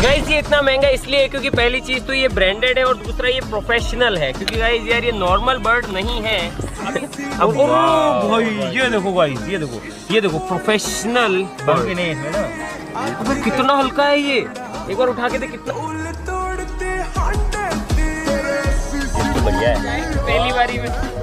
Guys ये इतना महंगा इसलिए है क्योंकि पहली चीज तो ये ब्रांडेड है और दूसरा ये प्रोफेशनल है, क्योंकि गाइस यार ये नॉर्मल बर्ड नहीं है। अब भाई ये देखो गाइस, ये देखो प्रोफेशनल बर्ड नहीं है ना। अबे कितना हल्का है ये, एक बार उठा के दे कितना बढ़िया है। पहली बारी में